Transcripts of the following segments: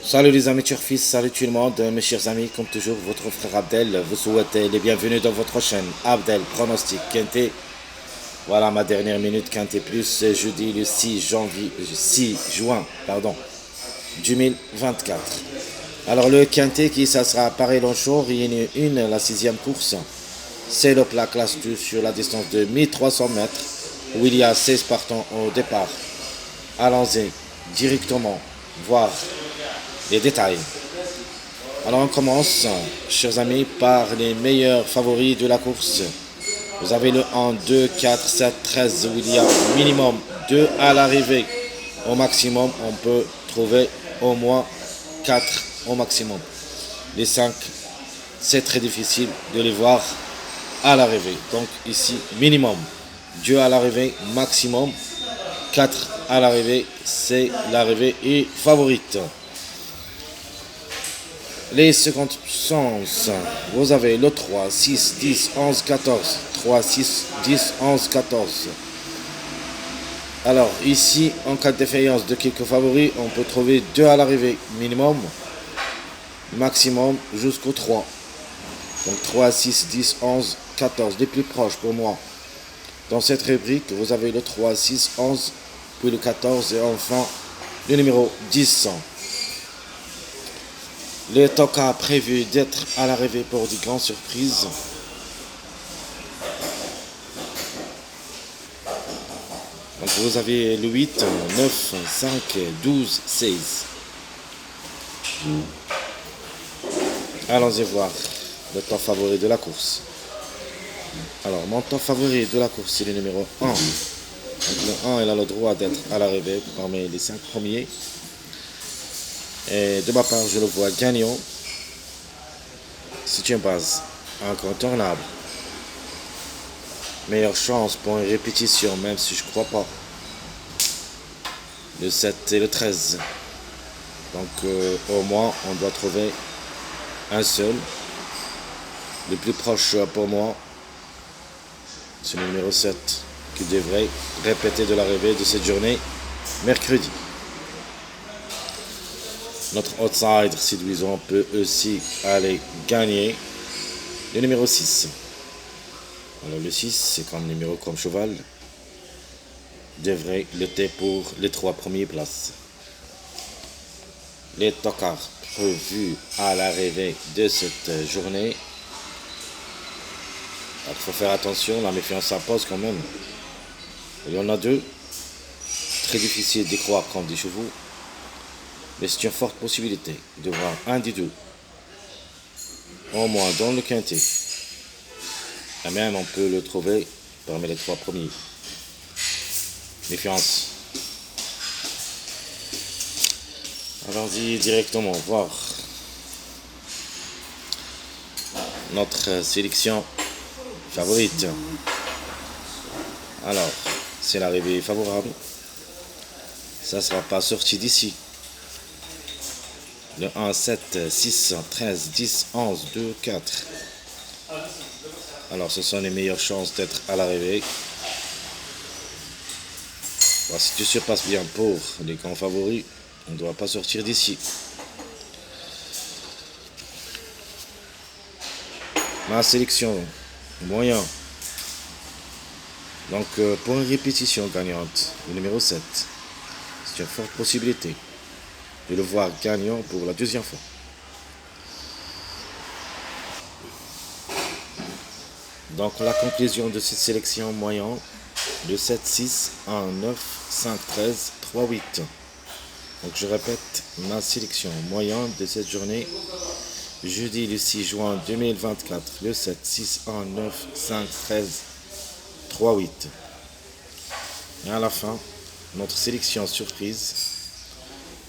Salut les amis turfistes, salut tout le monde, mes chers amis, comme toujours, votre frère Abdel vous souhaite les bienvenus dans votre chaîne Abdel Pronostic Quintet. Voilà ma dernière minute Quintet Plus, c'est jeudi le 6 juin 2024. Alors le Quintet qui ça sera à Paris-Longchamp, Réunion 1, la sixième course. C'est le plat classe 2 sur la distance de 1300 mètres, où il y a 16 partants au départ. Allons-y directement voir les détails. Alors on commence, chers amis, par les meilleurs favoris de la course. Vous avez le 1, 2, 4, 7, 13, où il y a minimum 2 à l'arrivée. Au maximum, on peut trouver au moins 4 au maximum. Les 5, c'est très difficile de les voir à l'arrivée. Donc ici, minimum 2 à l'arrivée, maximum 4 à l'arrivée, c'est l'arrivée et favorite. Les secondes chances, vous avez le 3, 6, 10, 11, 14. 3, 6, 10, 11, 14. Alors ici, en cas de défaillance de quelques favoris, on peut trouver 2 à l'arrivée minimum, maximum jusqu'au 3. Donc 3, 6, 10, 11, 14, les plus proches pour moi. Dans cette rubrique, vous avez le 3, 6, 11, puis le 14 et enfin le numéro 10. Le Toka prévu d'être à l'arrivée pour des grandes surprises. Donc vous avez le 8, 9, 5, 12, 16. Allons-y voir le top favori de la course. Alors mon top favori de la course c'est le numéro 1. Donc le 1 il a le droit d'être à l'arrivée parmi les 5 premiers. Et de ma part je le vois gagnant. C'est une base incontournable. Meilleure chance pour une répétition, même si je crois pas. Le 7 et le 13. Donc au moins on doit trouver un seul. Le plus proche pour moi, c'est le numéro 7 qui devrait répéter de l'arrivée de cette journée mercredi. Notre outsider séduisant peut aussi aller gagner le numéro 6. Alors le 6, c'est comme numéro comme cheval, devrait lutter pour les 3 premières places. Les tocards prévus à l'arrivée de cette journée. Il faut faire attention, la méfiance s'impose quand même. Il y en a 2, très difficile d'y croire comme des chevaux, mais c'est une forte possibilité de voir un des 2, au moins dans le quintet. Et même on peut le trouver parmi les 3 premiers. Méfiance. Allons-y directement voir notre sélection favorite. Alors, c'est l'arrivée favorable. Ça ne sera pas sorti d'ici. Le 1, 7, 6, 13, 10, 11, 2, 4. Alors, ce sont les meilleures chances d'être à l'arrivée. Alors, si tu surpasses bien pour les grands favoris, on ne doit pas sortir d'ici. Ma sélection, moyen. Donc, pour une répétition gagnante, le numéro 7, c'est une forte possibilité de le voir gagnant pour la deuxième fois. Donc la conclusion de cette sélection moyen, le 7, 6, 1, 9, 5, 13, 3, 8. Donc je répète ma sélection moyenne de cette journée, jeudi le 6 juin 2024, le 7, 6, 1, 9, 5, 13, 3, 8. Et à la fin, notre sélection surprise.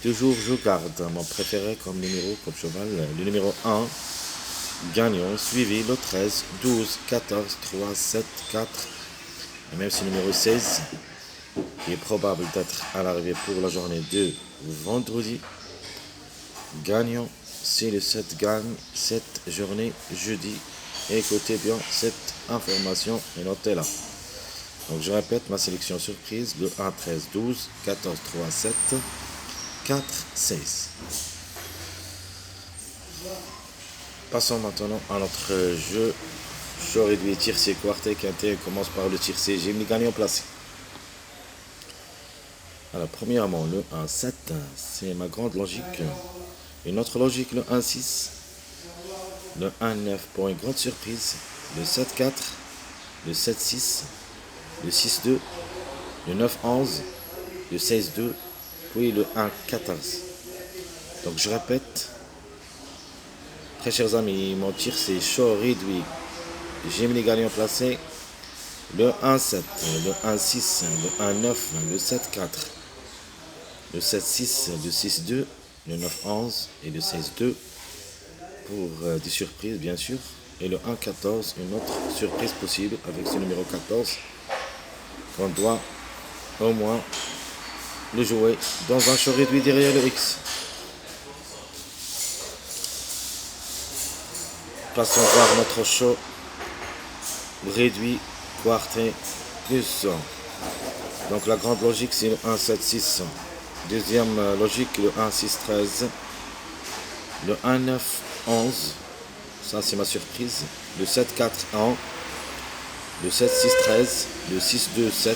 Toujours je garde mon préféré comme numéro, comme cheval, le numéro 1, gagnant, suivi le 13, 12, 14, 3, 7, 4, et même ce numéro 16, qui est probable d'être à l'arrivée pour la journée de vendredi. Gagnant, si le 7 gagne cette journée jeudi, écoutez bien cette information et notez-la. Donc je répète ma sélection surprise, le 1, 13, 12, 14, 3, 7, 4, 16. Passons maintenant à notre jeu chaud réduit tiercé quartet quintet. On commence par le tiercé. J'ai mis gagnant placé. Alors, premièrement, le 1-7, c'est ma grande logique. Une autre logique, le 1-6, le 1-9 pour une grande surprise, le 7-4, le 7-6, le 6-2, le 9-11, le 16-2, puis le 1-14. Donc je répète, très chers amis, mon tir c'est chaud réduit. J'ai mis les gagnants placés, le 1-7, le 1-6, le 1-9, le 7-4, le 7-6, le 6-2, le 9-11 et le 16-2 pour des surprises bien sûr. Et le 1-14, une autre surprise possible avec ce numéro 14 qu'on doit au moins le jouer dans un show réduit derrière le X. Passons voir notre show réduit quartet plus. Donc la grande logique c'est le 1-7-6. Deuxième logique le 1-6-13. Le 1-9-11. Ça c'est ma surprise. Le 7-4-1. Le 7-6-13. Le 6-2-7.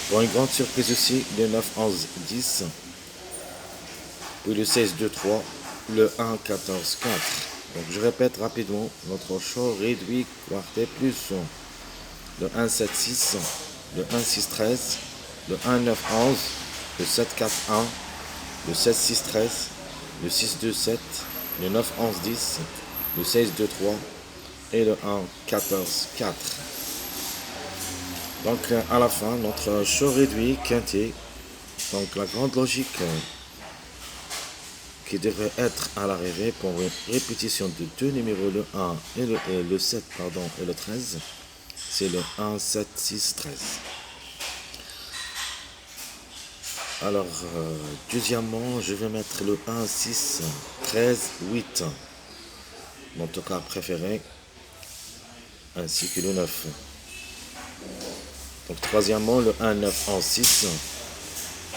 Pour une grande surprise aussi, le 9-11-10. Puis le 16-2-3. Le 1-14-4. Donc je répète rapidement notre show réduit quartet plus. Le 1-7-6. Le 1-6-13. Le 1-9-11. Le 7-4-1. Le 7-6-13. Le 6-2-7. Le 9-11-10. Le 16-2-3. Et le 1-14-4. Donc à la fin, notre show réduit quintet. Donc la grande logique qui devrait être à l'arrivée pour une répétition de deux numéros, le 1 et le 7 pardon, et le 13, c'est le 1, 7, 6, 13. Alors, deuxièmement, je vais mettre le 1, 6, 13, 8, mon tocard préféré, ainsi que le 9. Donc, troisièmement, le 1, 9, 11, 6,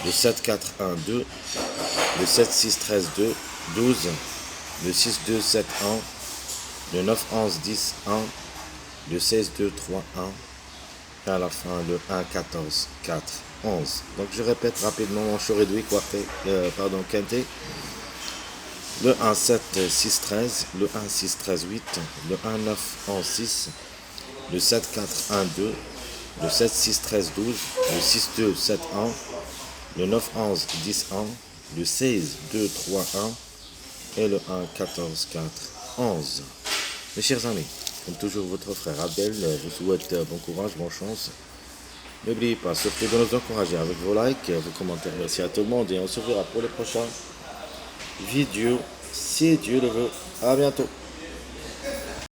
le 7, 4, 1, 2, le 7, 6, 13, 2, 12, le 6, 2, 7, 1, le 9, 11, 10, 1, le 16, 2, 3, 1, et à la fin le 1, 14, 4, 11. Donc je répète rapidement mon show réduit quintet. Le 1, 7, 6, 13, le 1, 6, 13, 8, le 1, 9, 11, 6, le 7, 4, 1, 2, le 7, 6, 13, 12, le 6, 2, 7, 1, le 9, 11, 10, 1, le 16, 2, 3, 1 et le 1, 14, 4, 11. Mes chers amis, comme toujours votre frère Abdel vous souhaite bon courage, bonne chance. N'oubliez pas surtout de nous encourager avec vos likes, vos commentaires. Merci à tout le monde et on se verra pour les prochaines vidéos si Dieu le veut. À bientôt.